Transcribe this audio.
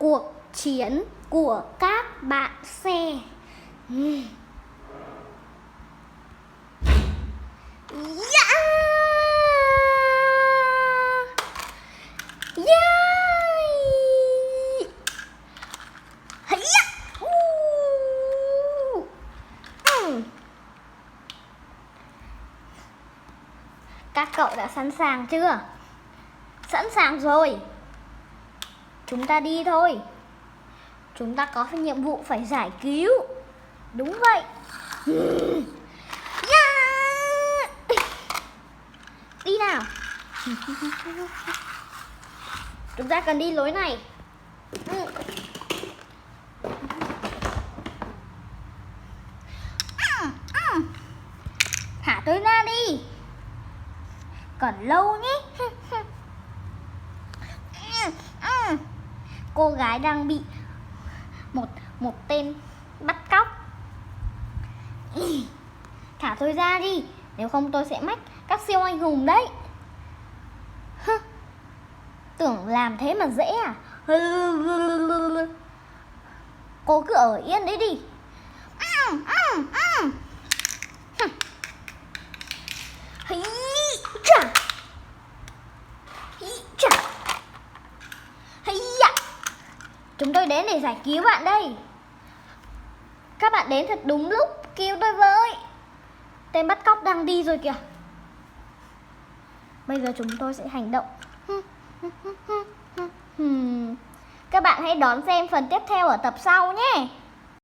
cuộc chiến của các bạn xe. Yeah! Yeah! Hây-ya! Các cậu đã sẵn sàng chưa? Sẵn sàng rồi. Chúng ta đi thôi. Chúng ta có nhiệm vụ phải giải cứu. Đúng vậy. Yeah! Đi nào. Chúng ta cần đi lối này. Thả tôi ra đi. Còn lâu nhé. Cô gái đang bị một tên bắt cóc. Thả tôi ra đi, nếu không tôi sẽ mách các siêu anh hùng đấy. Tưởng làm thế mà dễ à? Cô cứ ở yên đấy đi. Chúng tôi đến để giải cứu bạn đây. Các bạn đến thật đúng lúc, cứu tôi với. Tên bắt cóc đang đi rồi kìa. Bây giờ chúng tôi sẽ hành động. Các bạn hãy đón xem phần tiếp theo ở tập sau nhé.